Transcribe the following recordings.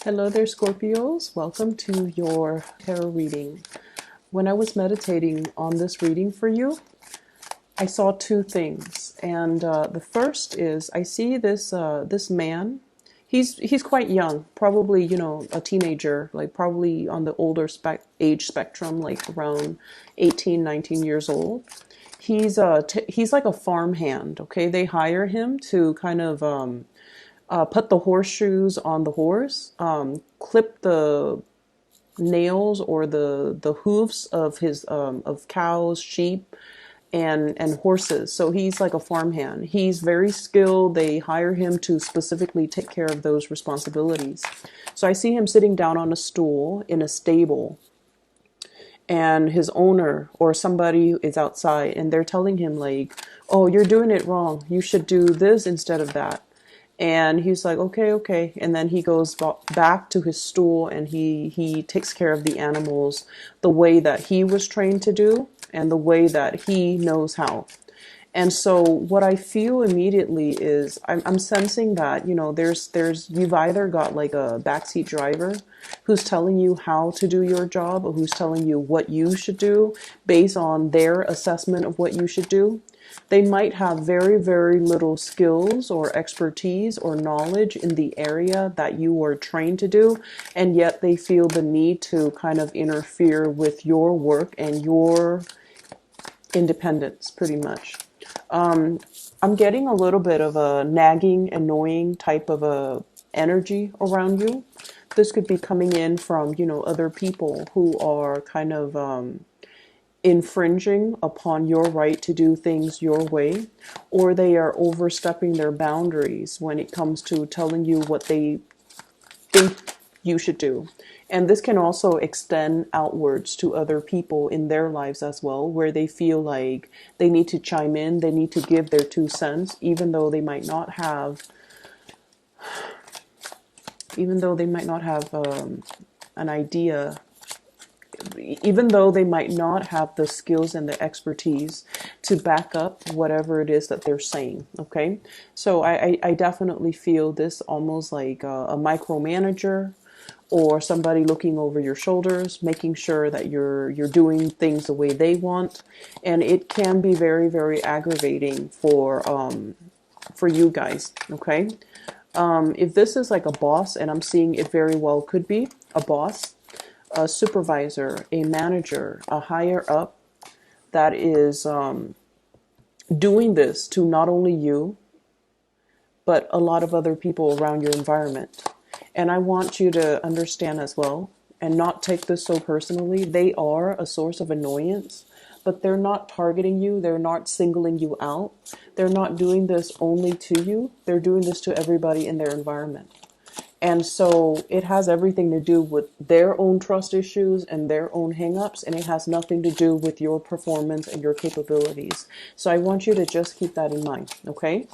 Hello there, Scorpios. Welcome to your tarot reading. When I was meditating on this reading for you, I saw two things, and the first is I see this man. He's quite young, probably a teenager, like probably on the older age spectrum, like around 18, 19 years old. He's like a farmhand. Okay, they hire him to kind of put the horseshoes on the horse, clip the nails or the hooves of his of cows, sheep, and horses. So he's like a farmhand. He's very skilled. They hire him to specifically take care of those responsibilities. So I see him sitting down on a stool in a stable, and his owner or somebody is outside, and they're telling him like, "Oh, you're doing it wrong. You should do this instead of that." And he's like, okay, okay. And then he goes back to his stool, and he takes care of the animals the way that he was trained to do and the way that he knows how. And so what I feel immediately is I'm sensing that, you've either got like a backseat driver who's telling you how to do your job, or who's telling you what you should do based on their assessment of what you should do. They might have very, very little skills or expertise or knowledge in the area that you were trained to do, and yet they feel the need to kind of interfere with your work and your independence, pretty much. I'm getting a little bit of a nagging, annoying type of a energy around you. This could be coming in from, other people who are kind of infringing upon your right to do things your way, or they are overstepping their boundaries when it comes to telling you what they think you should do. And this can also extend outwards to other people in their lives as well, where they feel like they need to chime in, they need to give their 2 cents, even though they might not have an idea, even though they might not have the skills and the expertise to back up whatever it is that they're saying. Okay, so I definitely feel this almost like a micromanager, or somebody looking over your shoulders, making sure that you're doing things the way they want. And it can be very, very aggravating for you guys. Okay, if this is like a boss, and I'm seeing it very well could be a boss, a supervisor, a manager, a higher up that is doing this to not only you, but a lot of other people around your environment. And I want you to understand as well, and not take this so personally. They are a source of annoyance, but they're not targeting you. They're not singling you out. They're not doing this only to you. They're doing this to everybody in their environment. And so it has everything to do with their own trust issues and their own hangups, and it has nothing to do with your performance and your capabilities. So I want you to just keep that in mind, okay?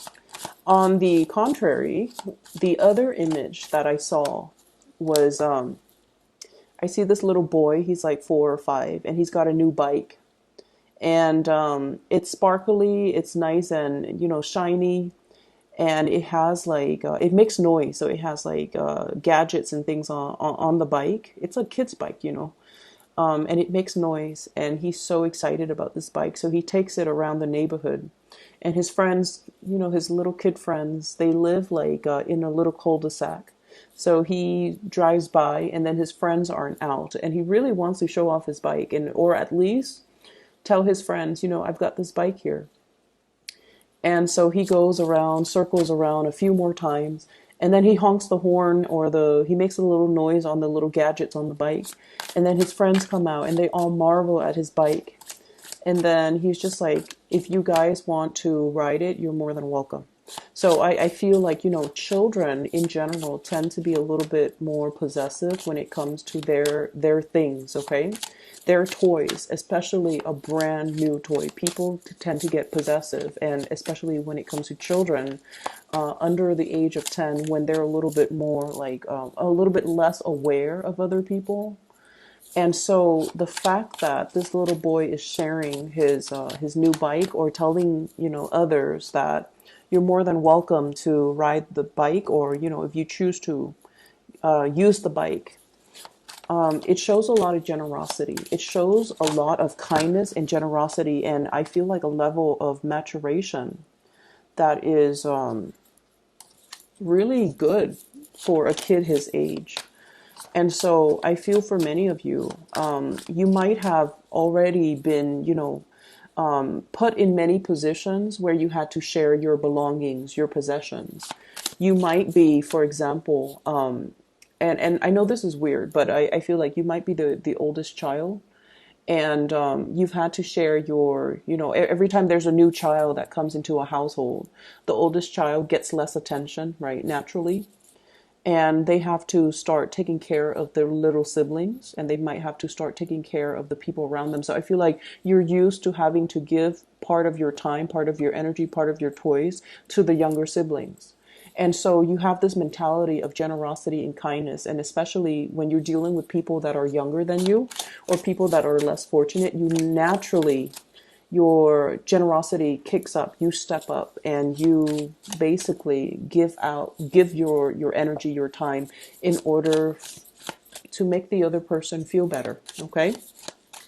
On the contrary, the other image that I saw was I see this little boy. He's like 4 or 5, and he's got a new bike. And it's sparkly, it's nice and, shiny. And it has like, it makes noise. So it has like gadgets and things on the bike. It's a kid's bike, and it makes noise. And he's so excited about this bike. So he takes it around the neighborhood. And his friends, his little kid friends, they live like in a little cul-de-sac. So he drives by, and then his friends aren't out. And he really wants to show off his bike, or at least tell his friends, I've got this bike here. And so he goes around, circles around a few more times, and then he honks the horn, or he makes a little noise on the little gadgets on the bike. And then his friends come out, and they all marvel at his bike. And then he's just like, if you guys want to ride it, you're more than welcome. So I feel like, children in general tend to be a little bit more possessive when it comes to their things, okay? Their toys, especially a brand new toy. People tend to get possessive, and especially when it comes to children under the age of 10, when they're a little bit more like, a little bit less aware of other people. And so the fact that this little boy is sharing his new bike, or telling, others that you're more than welcome to ride the bike, or, if you choose to use the bike. It shows a lot of generosity. It shows a lot of kindness and generosity, and I feel like a level of maturation that is really good for a kid his age. And so I feel for many of you, you might have already been, put in many positions where you had to share your belongings, your possessions. You might be, for example, and I know this is weird, but I feel like you might be the oldest child, and you've had to share your, every time there's a new child that comes into a household, the oldest child gets less attention, right, naturally. And they have to start taking care of their little siblings, and they might have to start taking care of the people around them. So I feel like you're used to having to give part of your time, part of your energy, part of your toys to the younger siblings. And so you have this mentality of generosity and kindness. And especially when you're dealing with people that are younger than you or people that are less fortunate, you naturally, your generosity kicks up. You step up and you basically give your energy, your time in order to make the other person feel better. Okay.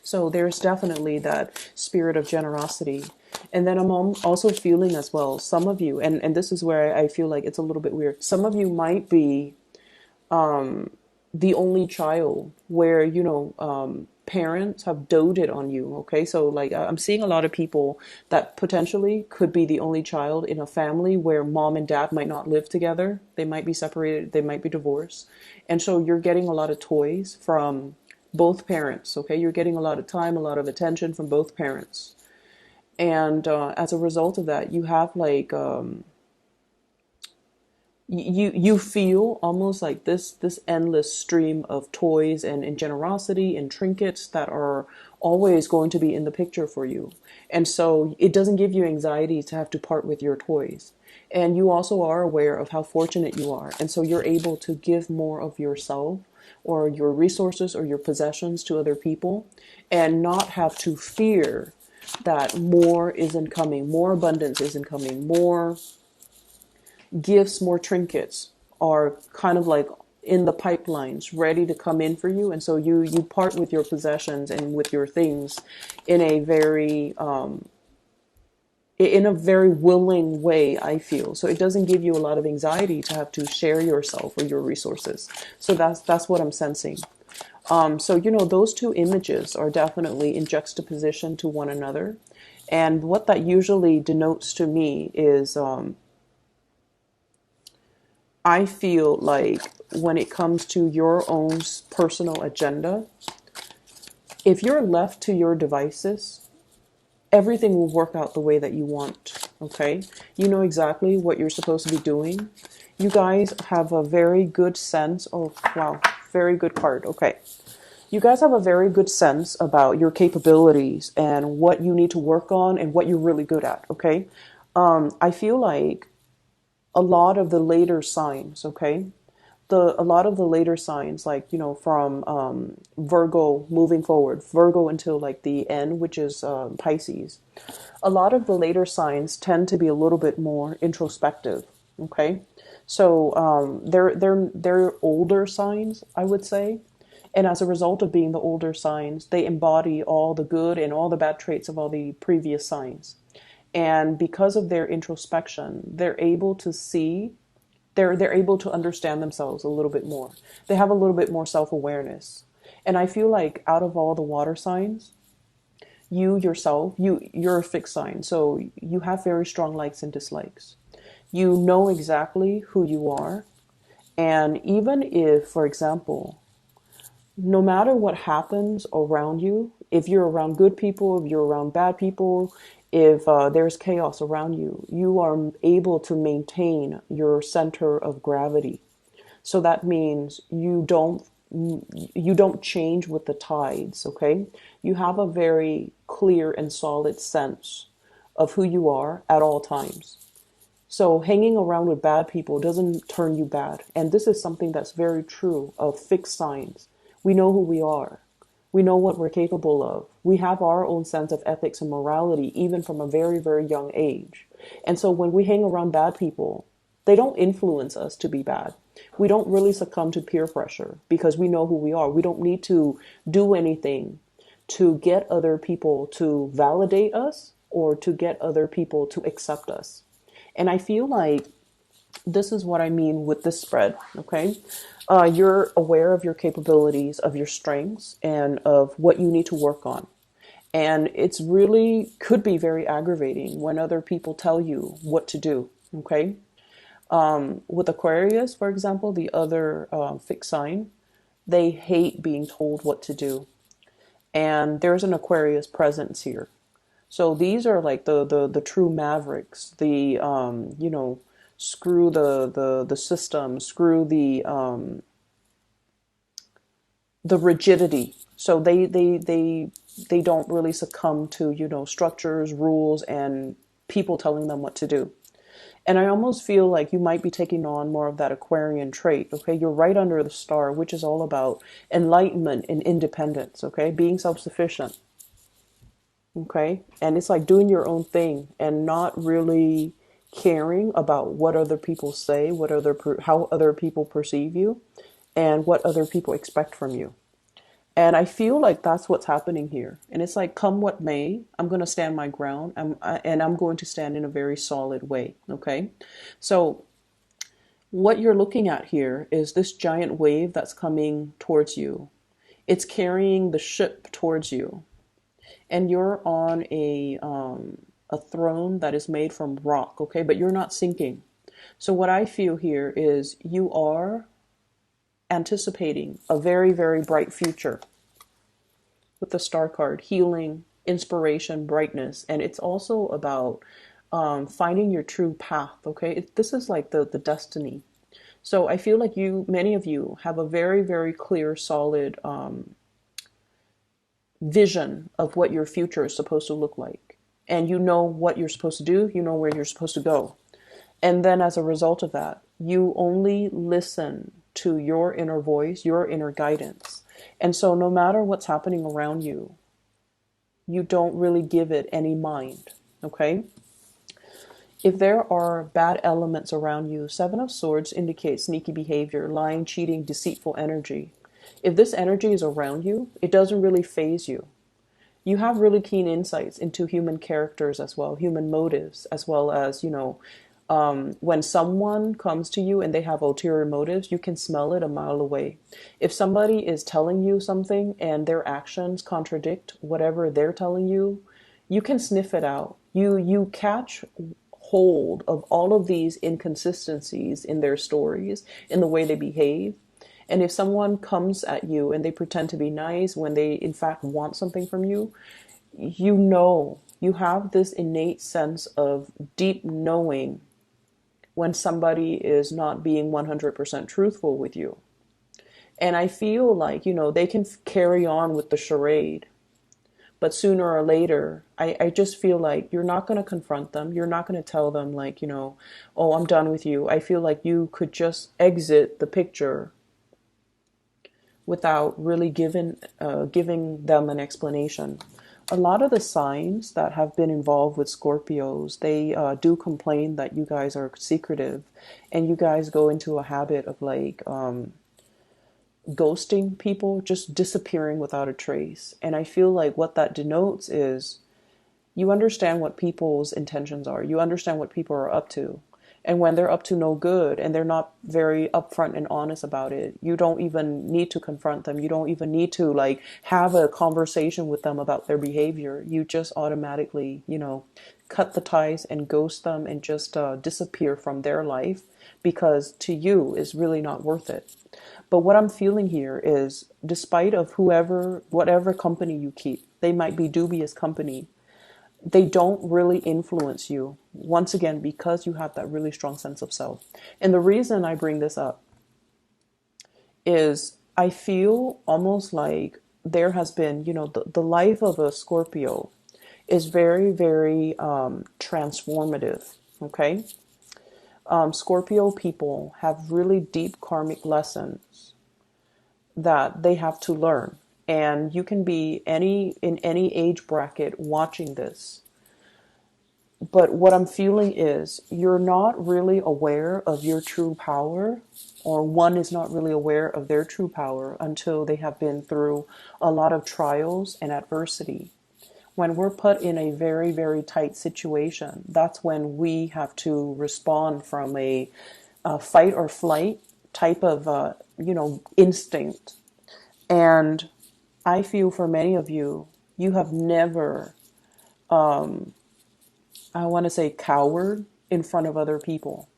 So there's definitely that spirit of generosity. And then I'm also feeling as well, some of you, and this is where I feel like it's a little bit weird. Some of you might be the only child where, parents have doted on you. Okay. So like I'm seeing a lot of people that potentially could be the only child in a family where mom and dad might not live together. They might be separated. They might be divorced. And so you're getting a lot of toys from both parents. Okay. You're getting a lot of time, a lot of attention from both parents. And as a result of that, you have like you feel almost like this endless stream of toys and generosity and trinkets that are always going to be in the picture for you. And so it doesn't give you anxiety to have to part with your toys. And you also are aware of how fortunate you are. And so you're able to give more of yourself or your resources or your possessions to other people and not have to fear that more isn't coming, more abundance isn't coming, more gifts, more trinkets are kind of like in the pipelines ready to come in for you. And so you part with your possessions and with your things in a very willing way, I feel. So it doesn't give you a lot of anxiety to have to share yourself or your resources. So that's what I'm sensing. So those two images are definitely in juxtaposition to one another. And what that usually denotes to me is I feel like when it comes to your own personal agenda, if you're left to your devices, everything will work out the way that you want. Okay? You know exactly what you're supposed to be doing. You guys have a very good sense. Oh, wow. Very good card. Okay. You guys have a very good sense about your capabilities and what you need to work on and what you're really good at. Okay? I feel like a lot of the later signs, okay? A lot of the later signs, like, from Virgo moving forward, Virgo until like the end, which is Pisces. A lot of the later signs tend to be a little bit more introspective, okay? So they're older signs, I would say. And as a result of being the older signs, they embody all the good and all the bad traits of all the previous signs. And because of their introspection, they're able to see, they're able to understand themselves a little bit more. They have a little bit more self-awareness. And I feel like out of all the water signs, you yourself, you're a fixed sign. So you have very strong likes and dislikes. You know exactly who you are. And even if, for example, no matter what happens around you, if you're around good people, if you're around bad people, if there's chaos around you, you are able to maintain your center of gravity. So that means you don't change with the tides, okay? You have a very clear and solid sense of who you are at all times. So hanging around with bad people doesn't turn you bad. And this is something that's very true of fixed signs. We know who we are. We know what we're capable of. We have our own sense of ethics and morality, even from a very, very young age. And so when we hang around bad people, They don't influence us to be bad. We don't really succumb to peer pressure because we know who we are. We don't need to do anything to get other people to validate us or to get other people to accept us. And I feel like this is what I mean with this spread, okay? You're aware of your capabilities, of your strengths, and of what you need to work on. And it's really could be very aggravating when other people tell you what to do, okay? With Aquarius, for example, the other fixed sign, they hate being told what to do. And there's an Aquarius presence here. So these are like the true mavericks, the screw the system, screw the rigidity. So they don't really succumb to, structures, rules, and people telling them what to do. And I almost feel like you might be taking on more of that Aquarian trait, okay? You're right under the star, which is all about enlightenment and independence, okay? Being self-sufficient, okay? And it's like doing your own thing and not really caring about what other people say, how other people perceive you, and what other people expect from you. And I feel like that's what's happening here. And it's like, come what may, I'm going to stand my ground, and I'm going to stand in a very solid way. Okay. So what you're looking at here is this giant wave that's coming towards you. It's carrying the ship towards you. And you're on a throne that is made from rock. Okay. But you're not sinking. So what I feel here is you are anticipating a very, very bright future with the star card, healing, inspiration, brightness. And it's also about finding your true path. Okay. This is like the destiny. So I feel like many of you have a very, very clear, solid vision of what your future is supposed to look like. And you know what you're supposed to do. You know where you're supposed to go. And then as a result of that, you only listen to your inner voice, your inner guidance. And so no matter what's happening around you, you don't really give it any mind, okay? If there are bad elements around you, Seven of Swords indicates sneaky behavior, lying, cheating, deceitful energy. If this energy is around you, it doesn't really faze you. You have really keen insights into human characters as well, human motives, as well as, when someone comes to you and they have ulterior motives, you can smell it a mile away. If somebody is telling you something and their actions contradict whatever they're telling you, you can sniff it out. You catch hold of all of these inconsistencies in their stories, in the way they behave. And if someone comes at you and they pretend to be nice when they in fact want something from you, you have this innate sense of deep knowing when somebody is not being 100% truthful with you. And I feel like, they can carry on with the charade, but sooner or later, I just feel like you're not going to confront them. You're not going to tell them like, oh, I'm done with you. I feel like you could just exit the picture without really giving them an explanation. A lot of the signs that have been involved with Scorpios, they do complain that you guys are secretive and you guys go into a habit of like ghosting people, just disappearing without a trace. And I feel like what that denotes is you understand what people's intentions are. You understand what people are up to. And when they're up to no good and they're not very upfront and honest about it, you don't even need to confront them. You don't even need to like have a conversation with them about their behavior. You just automatically, cut the ties and ghost them and just disappear from their life because to you is really not worth it. But what I'm feeling here is despite of whatever company you keep, they might be dubious company. They don't really influence you, once again, because you have that really strong sense of self. And the reason I bring this up is I feel almost like there has been, the life of a Scorpio is very, very transformative, okay? Scorpio people have really deep karmic lessons that they have to learn. And you can be in any age bracket watching this. But what I'm feeling is you're not really aware of your true power, or one is not really aware of their true power until they have been through a lot of trials and adversity. When we're put in a very, very tight situation, that's when we have to respond from a fight or flight type of, instinct. And I feel for many of you, you have never, I want to say, cowered in front of other people.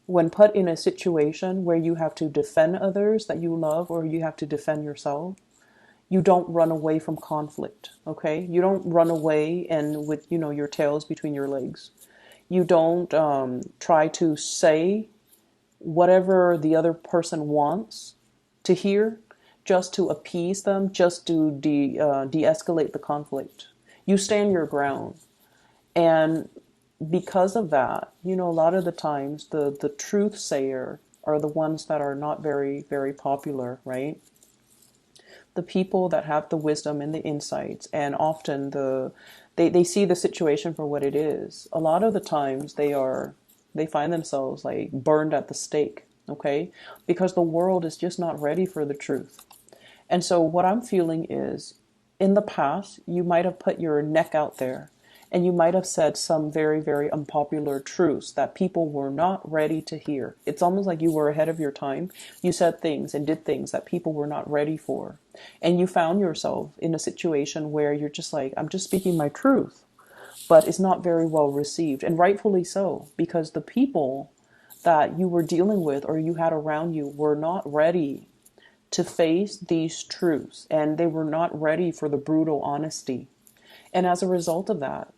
When put in a situation where you have to defend others that you love, or you have to defend yourself, you don't run away from conflict, okay? You don't run away and with, your tails between your legs. You don't try to say whatever the other person wants to hear just to appease them, just to de-escalate the conflict. You stand your ground. And because of that, a lot of the times the truth sayer are the ones that are not very, very popular, right? The people that have the wisdom and the insights, and often they see the situation for what it is. A lot of the times they find themselves like burned at the stake, okay? Because the world is just not ready for the truth. And so what I'm feeling is, in the past, you might have put your neck out there and you might have said some very, very unpopular truths that people were not ready to hear. It's almost like you were ahead of your time. You said things and did things that people were not ready for. And you found yourself in a situation where you're just like, I'm just speaking my truth. But it's not very well received. And rightfully so, because the people that you were dealing with or you had around you were not ready to face these truths. And they were not ready for the brutal honesty. And as a result of that,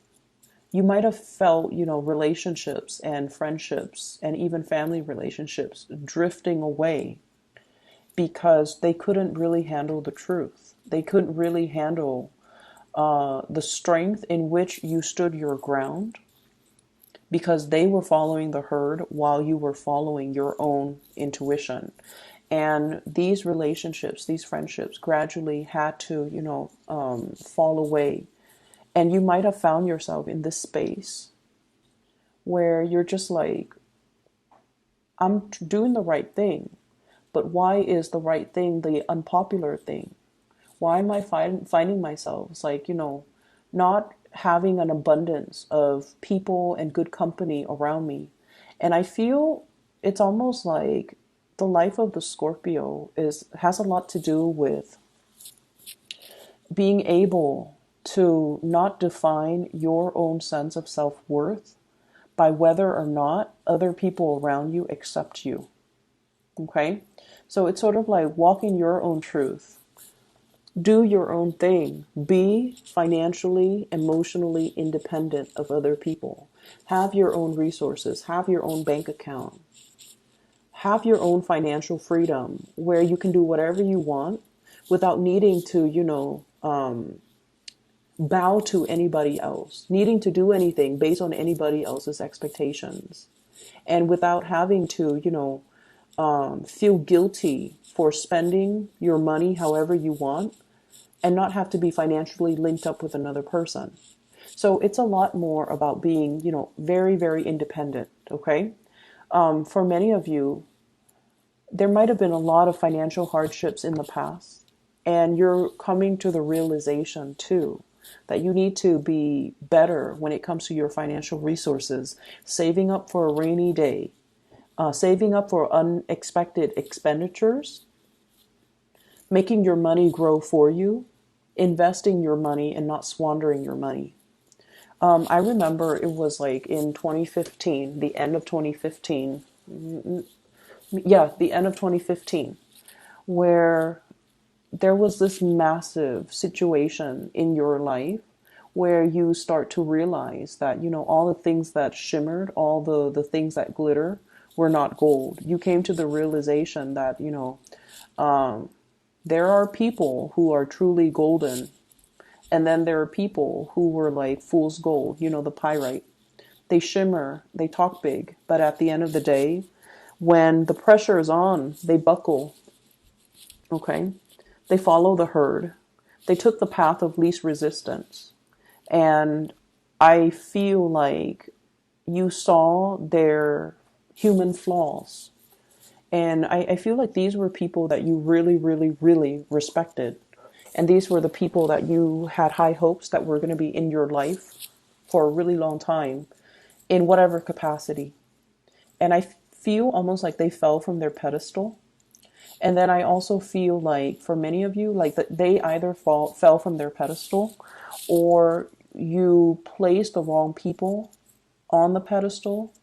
you might have felt, relationships and friendships and even family relationships drifting away because they couldn't really handle the truth. They couldn't really handle the strength in which you stood your ground, because they were following the herd while you were following your own intuition. And these relationships, these friendships gradually had to, fall away. And you might have found yourself in this space where you're just like, I'm doing the right thing, but why is the right thing the unpopular thing? Why am I finding myself, it's like, not having an abundance of people and good company around me? And I feel it's almost like the life of the Scorpio has a lot to do with being able to not define your own sense of self-worth by whether or not other people around you accept you. Okay? So it's sort of like walking your own truth. Do your own thing. Be financially, emotionally independent of other people. Have your own resources. Have your own bank account. Have your own financial freedom where you can do whatever you want without needing to, bow to anybody else, needing to do anything based on anybody else's expectations, and without having to, feel guilty for spending your money however you want and not have to be financially linked up with another person. So it's a lot more about being, very, very independent, okay? For many of you, there might have been a lot of financial hardships in the past, and you're coming to the realization too that you need to be better when it comes to your financial resources, saving up for a rainy day, saving up for unexpected expenditures, making your money grow for you, investing your money and not squandering your money. I remember it was like in 2015, the end of 2015. Yeah, the end of 2015, where there was this massive situation in your life where you start to realize that, all the things that shimmered, all the things that glitter were not gold. You came to the realization that, there are people who are truly golden. And then there are people who were like fool's gold, the pyrite. They shimmer, they talk big, but at the end of the day, when the pressure is on, they buckle, okay? They follow the herd. They took the path of least resistance. And I feel like you saw their human flaws. And I feel like these were people that you really, really, really respected. And these were the people that you had high hopes that were going to be in your life for a really long time, in whatever capacity. And I feel almost like they fell from their pedestal. And then I also feel like for many of you, like that they either fell from their pedestal, or you placed the wrong people on the pedestal,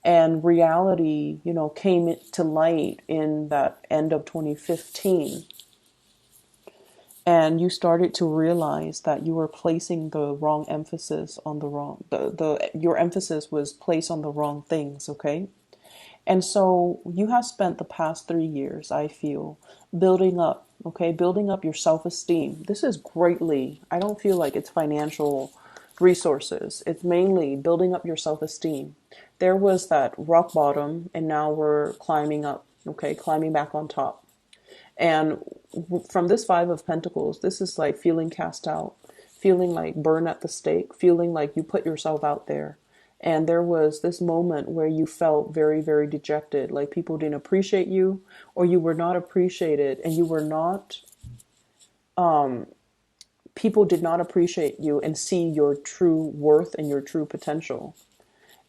and reality, came to light in that end of 2015. And you started to realize that you were placing the wrong emphasis on the wrong, your emphasis was placed on the wrong things, okay? And so you have spent the past 3 years, I feel, building up, okay, building up your self-esteem. This is greatly, I don't feel like it's financial resources. It's mainly building up your self-esteem. There was that rock bottom, and now we're climbing up, okay, climbing back on top. And from this Five of Pentacles, this is like feeling cast out, feeling like burned at the stake, feeling like you put yourself out there. And there was this moment where you felt very, very dejected, like people didn't appreciate you, or you were not appreciated, and you were not, people did not appreciate you and see your true worth and your true potential.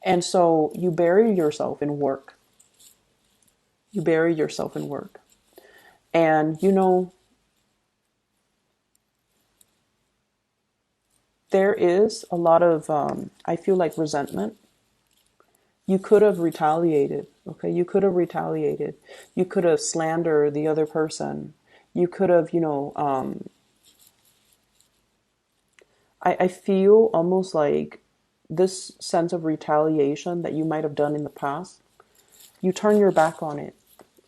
And so you bury yourself in work. You bury yourself in work. And, there is a lot of, I feel like, resentment. You could have retaliated, okay? You could have retaliated. You could have slandered the other person. You could have, I feel almost like this sense of retaliation that you might have done in the past, you turn your back on it.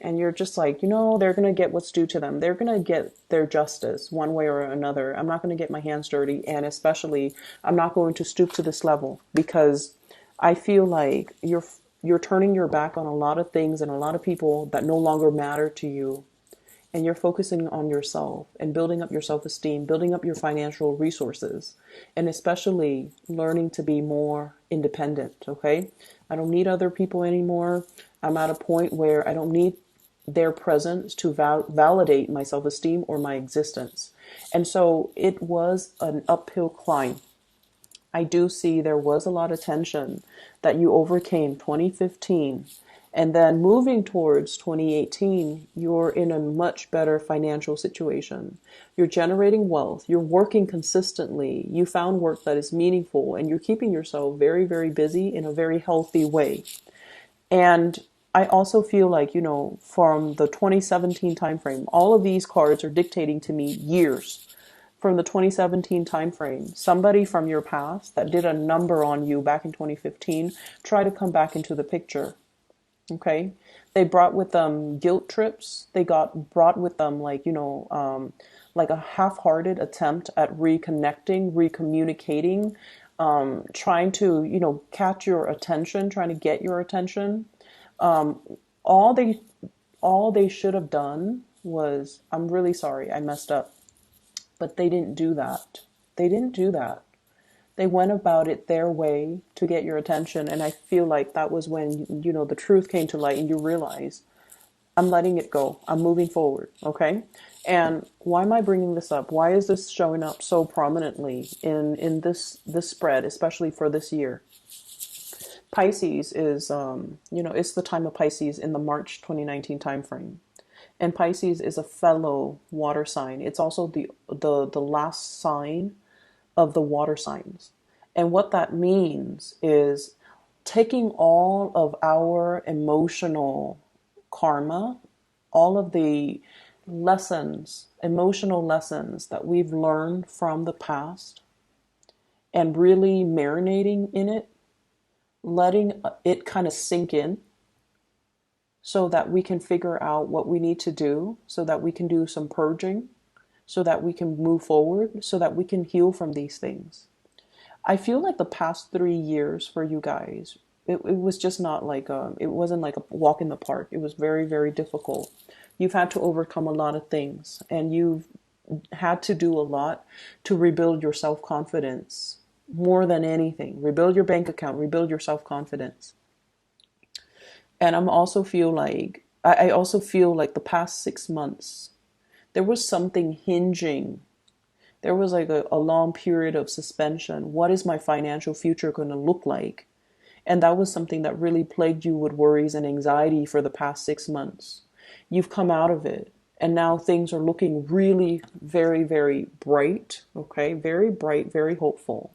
And you're just like, they're going to get what's due to them. They're going to get their justice one way or another. I'm not going to get my hands dirty. And especially, I'm not going to stoop to this level, because I feel like you're turning your back on a lot of things and a lot of people that no longer matter to you. And you're focusing on yourself and building up your self-esteem, building up your financial resources, and especially learning to be more independent, okay? I don't need other people anymore. I'm at a point where I don't need their presence to validate my self-esteem or my existence. And so it was an uphill climb. I do see there was a lot of tension that you overcame 2015. And then moving towards 2018, you're in a much better financial situation. You're generating wealth. You're working consistently. You found work that is meaningful, and you're keeping yourself very, very busy in a very healthy way. And I also feel like, from the 2017 timeframe, all of these cards are dictating to me years. From the 2017 timeframe, somebody from your past that did a number on you back in 2015, try to come back into the picture. Okay, they brought with them guilt trips. They brought with them like a half-hearted attempt at reconnecting, recommunicating, trying to catch your attention, trying to get your attention. All they should have done was, I'm really sorry, I messed up, but they didn't do that. They didn't do that. They went about it their way to get your attention. And I feel like that was when, the truth came to light and you realize, I'm letting it go. I'm moving forward. Okay. And why am I bringing this up? Why is this showing up so prominently in this spread, especially for this year? Pisces is, it's the time of Pisces in the March 2019 timeframe. And Pisces is a fellow water sign. It's also the last sign of the water signs. And what that means is taking all of our emotional karma, all of the lessons, emotional lessons that we've learned from the past, and really marinating in it, letting it kind of sink in, so that we can figure out what we need to do, so that we can do some purging, so that we can move forward, so that we can heal from these things. I feel like the past 3 years for you guys, it was just not like it wasn't like a walk in the park. It was very, very difficult. You've had to overcome a lot of things, and you've had to do a lot to rebuild your self-confidence. more than anything. Rebuild your bank account, rebuild your self-confidence. And I also feel like the past 6 months, there was something hinging. There was like a long period of suspension. What is my financial future going to look like? And that was something that really plagued you with worries and anxiety for the past 6 months. You've come out of it. And now things are looking really very, very bright. Okay. Very bright, very hopeful.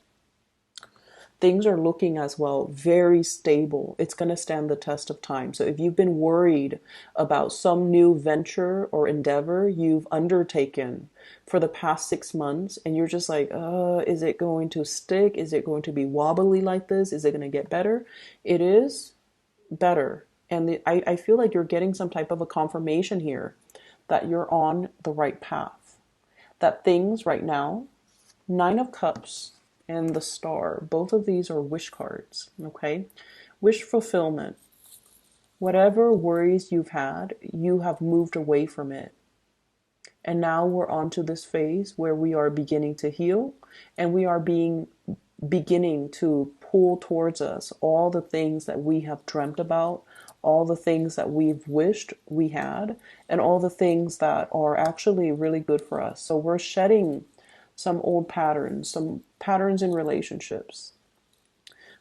Things are looking as well very stable. It's going to stand the test of time. So if you've been worried about some new venture or endeavor you've undertaken for the past 6 months, and you're just like, is it going to stick? Is it going to be wobbly like this? Is it going to get better? It is better. And I feel like you're getting some type of a confirmation here that you're on the right path. That things right now, Nine of Cups and the Star, both of these are wish cards, okay? Wish fulfillment. Whatever worries you've had, you have moved away from it. And now we're on to this phase where we are beginning to heal, and we are beginning to pull towards us all the things that we have dreamt about, all the things that we've wished we had, and all the things that are actually really good for us. So we're shedding some old patterns, some patterns in relationships.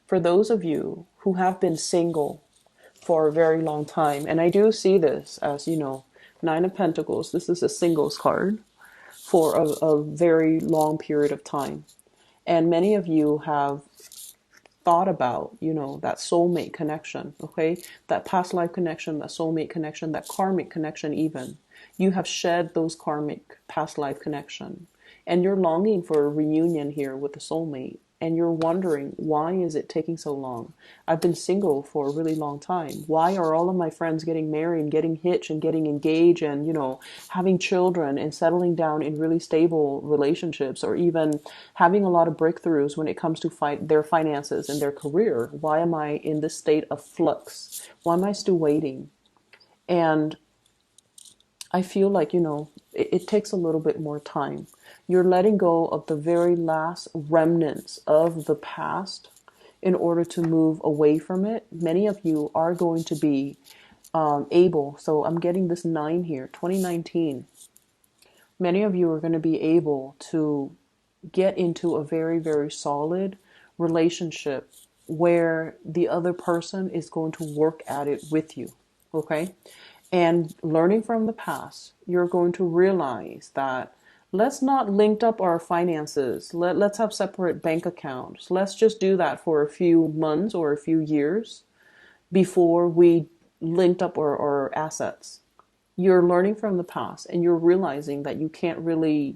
For those of you who have been single for a very long time, and I do see this as, Nine of Pentacles, this is a singles card for a very long period of time. And many of you have thought about, that soulmate connection, okay? That past life connection, that soulmate connection, that karmic connection even. You have shed those karmic past life connection. And you're longing for a reunion here with the soulmate. And you're wondering, why is it taking so long? I've been single for a really long time. Why are all of my friends getting married and getting hitched and getting engaged and, having children and settling down in really stable relationships, or even having a lot of breakthroughs when it comes to their finances and their career? Why am I in this state of flux? Why am I still waiting? And I feel like, it takes a little bit more time. You're letting go of the very last remnants of the past in order to move away from it. Many of you are going to be able, so I'm getting this 9 here, 2019. Many of you are going to be able to get into a very, very solid relationship where the other person is going to work at it with you, okay? And learning from the past, you're going to realize that let's not link up our finances. Let's have separate bank accounts. Let's just do that for a few months or a few years before we linked up our assets. You're learning from the past, and you're realizing that you can't really,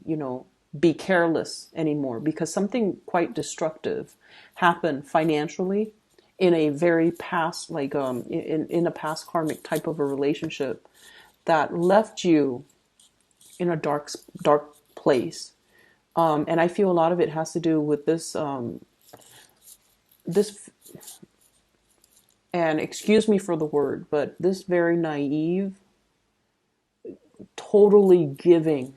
be careless anymore, because something quite destructive happened financially in a very past, in a past karmic type of a relationship that left you in a dark place. And I feel a lot of it has to do with this, and excuse me for the word, but this very naive, totally giving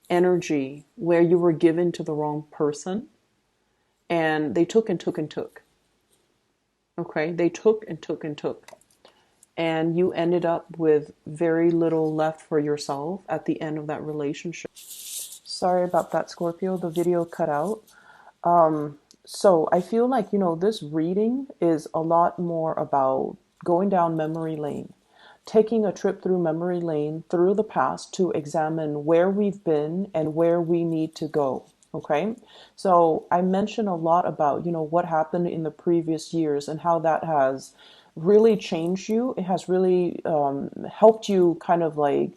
energy where you were given to the wrong person, and they took and took and took. Okay, they took and took and took. And you ended up with very little left for yourself at the end of that relationship. Sorry about that, Scorpio. The video cut out. So I feel like, this reading is a lot more about going down memory lane, taking a trip through memory lane, through the past, to examine where we've been and where we need to go. Okay. So I mentioned a lot about, what happened in the previous years and how that has really changed you. It has really helped you kind of like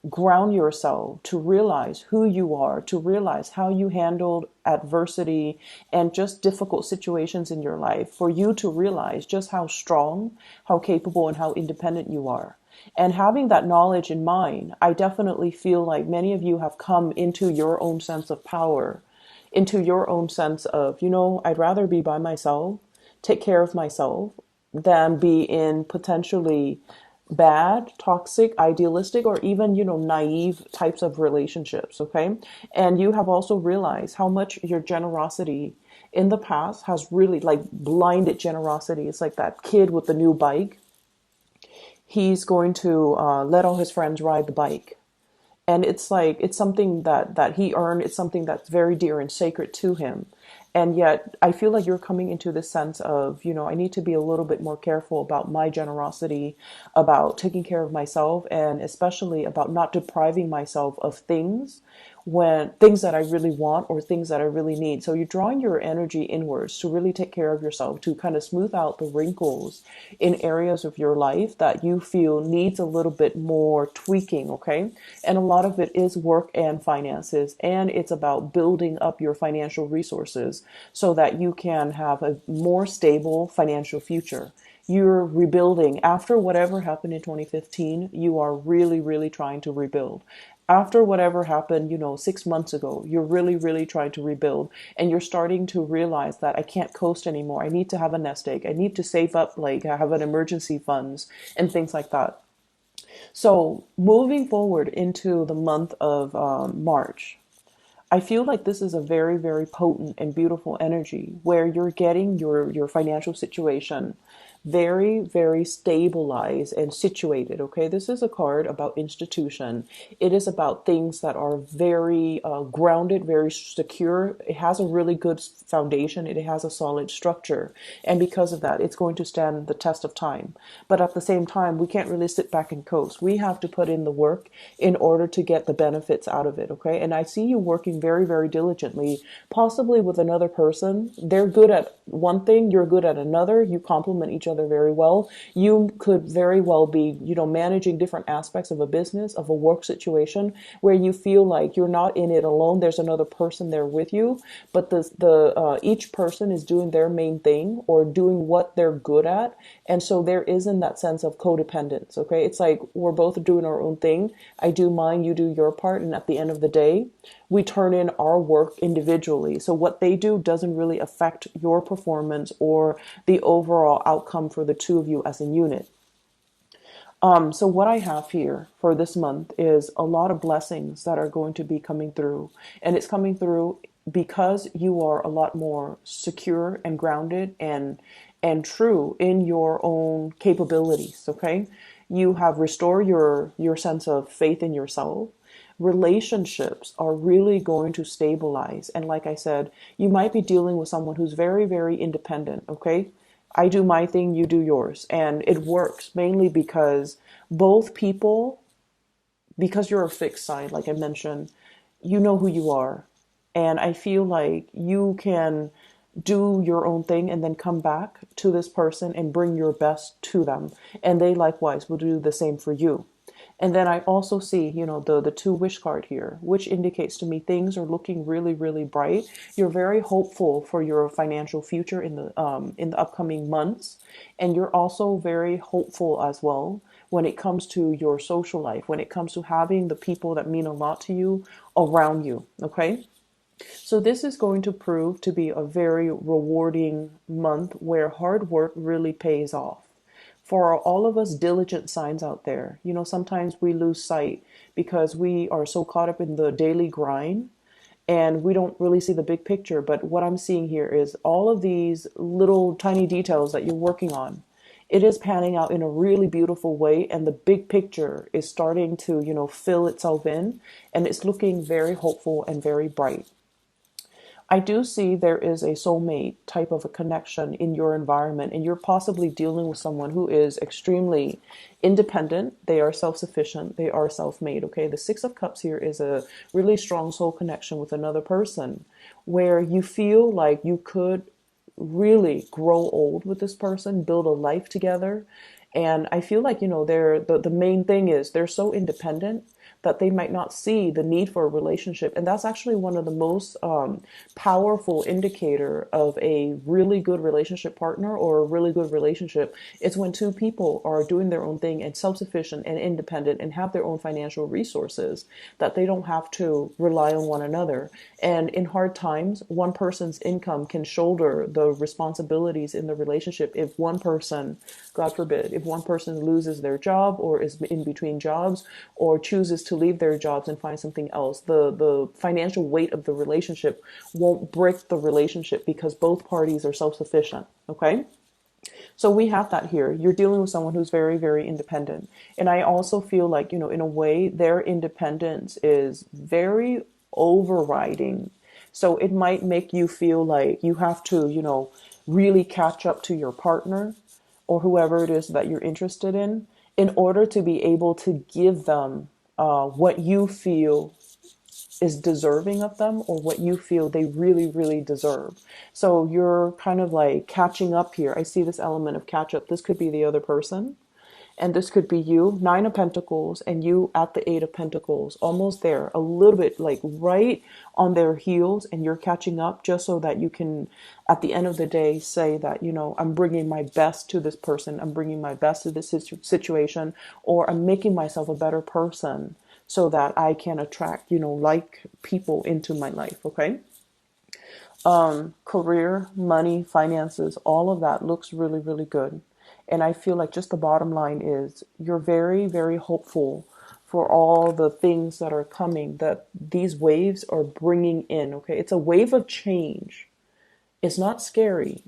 ground yourself to realize who you are, to realize how you handled adversity and just difficult situations in your life, for you to realize just how strong, how capable, and how independent you are. And having that knowledge in mind, I definitely feel like many of you have come into your own sense of power, into your own sense of, I'd rather be by myself, take care of myself, than be in potentially bad, toxic, idealistic, or even, naive types of relationships. Okay. And you have also realized how much your generosity in the past has really like blinded generosity. It's like that kid with the new bike. He's going to let all his friends ride the bike, and it's like it's something that he earned. It's something that's very dear and sacred to him. And yet I feel like you're coming into this sense of, I need to be a little bit more careful about my generosity, about taking care of myself, and especially about not depriving myself of things, when things that I really want or things that I really need. So you're drawing your energy inwards to really take care of yourself, to kind of smooth out the wrinkles in areas of your life that you feel needs a little bit more tweaking, okay? And a lot of it is work and finances, and it's about building up your financial resources so that you can have a more stable financial future. You're rebuilding after whatever happened in 2015. You are really, really trying to rebuild. After whatever happened, 6 months ago, you're really, really trying to rebuild, and you're starting to realize that I can't coast anymore. I need to have a nest egg. I need to save up, like have an emergency funds and things like that. So moving forward into the month of March, I feel like this is a very, very potent and beautiful energy where you're getting your financial situation very, very stabilized and situated. Okay, this is a card about institution. It is about things that are very grounded, very secure. It has a really good foundation. It has a solid structure, and because of that, it's going to stand the test of time. But at the same time, we can't really sit back and coast. We have to put in the work in order to get the benefits out of it. Okay, and I see you working very, very diligently, possibly with another person. They're good at one thing, you're good at another. You complement each other very well. You could very well be, managing different aspects of a business, of a work situation, where you feel like you're not in it alone. There's another person there with you, but each person is doing their main thing or doing what they're good at, and so there isn't that sense of codependence. Okay, it's like we're both doing our own thing. I do mine, you do your part, and at the end of the day, we turn in our work individually. So what they do doesn't really affect your performance or the overall outcome for the two of you as a unit. So what I have here for this month is a lot of blessings that are going to be coming through. And it's coming through because you are a lot more secure and grounded and true in your own capabilities, okay? You have restored your sense of faith in yourself. Relationships are really going to stabilize. And like I said, you might be dealing with someone who's very, very independent, okay? I do my thing, you do yours. And it works mainly because both people, because you're a fixed sign, like I mentioned, you know who you are. And I feel like you can do your own thing and then come back to this person and bring your best to them. And they likewise will do the same for you. And then I also see, the two wish card here, which indicates to me things are looking really, really bright. You're very hopeful for your financial future in the upcoming months, and you're also very hopeful as well when it comes to your social life, when it comes to having the people that mean a lot to you around you. Okay. So this is going to prove to be a very rewarding month where hard work really pays off. For all of us diligent signs out there, sometimes we lose sight because we are so caught up in the daily grind and we don't really see the big picture. But what I'm seeing here is all of these little tiny details that you're working on. It is panning out in a really beautiful way, and the big picture is starting to, fill itself in, and it's looking very hopeful and very bright. I do see there is a soulmate type of a connection in your environment, and you're possibly dealing with someone who is extremely independent. They are self-sufficient. They are self-made. Okay. The Six of Cups here is a really strong soul connection with another person where you feel like you could really grow old with this person, build a life together. And I feel like, the main thing is they're so independent that they might not see the need for a relationship. And that's actually one of the most powerful indicator of a really good relationship partner or a really good relationship. It's when two people are doing their own thing and self-sufficient and independent and have their own financial resources, that they don't have to rely on one another. And in hard times, one person's income can shoulder the responsibilities in the relationship. If one person, God forbid, if one person loses their job or is in between jobs or chooses to leave their jobs and find something else. The financial weight of the relationship won't break the relationship because both parties are self-sufficient. Okay. So we have that here. You're dealing with someone who's very, very independent. And I also feel like, in a way, their independence is very overriding. So it might make you feel like you have to, really catch up to your partner or whoever it is that you're interested in order to be able to give them what you feel is deserving of them or what you feel they really, really deserve. So you're kind of like catching up here. I see this element of catch up. This could be the other person. And this could be you, Nine of Pentacles, and you at the Eight of Pentacles, almost there, a little bit like right on their heels, and you're catching up just so that you can, at the end of the day, say that, I'm bringing my best to this person, I'm bringing my best to this situation, or I'm making myself a better person so that I can attract, like people into my life, okay? Career, money, finances, all of that looks really, really good. And I feel like just the bottom line is you're very, very hopeful for all the things that are coming, that these waves are bringing in, okay? It's a wave of change. It's not scary.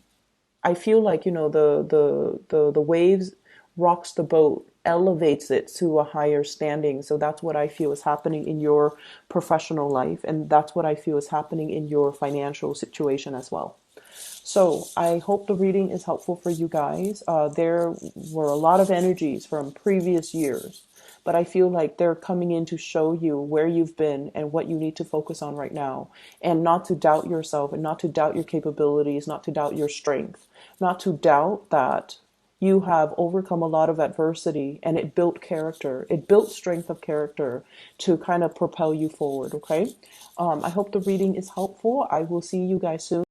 I feel like, the waves rocks the boat, elevates it to a higher standing. So that's what I feel is happening in your professional life. And that's what I feel is happening in your financial situation as well. So I hope the reading is helpful for you guys. There were a lot of energies from previous years, but I feel like they're coming in to show you where you've been and what you need to focus on right now, and not to doubt yourself and not to doubt your capabilities, not to doubt your strength, not to doubt that you have overcome a lot of adversity and it built character. It built strength of character to kind of propel you forward. Okay. I hope the reading is helpful. I will see you guys soon.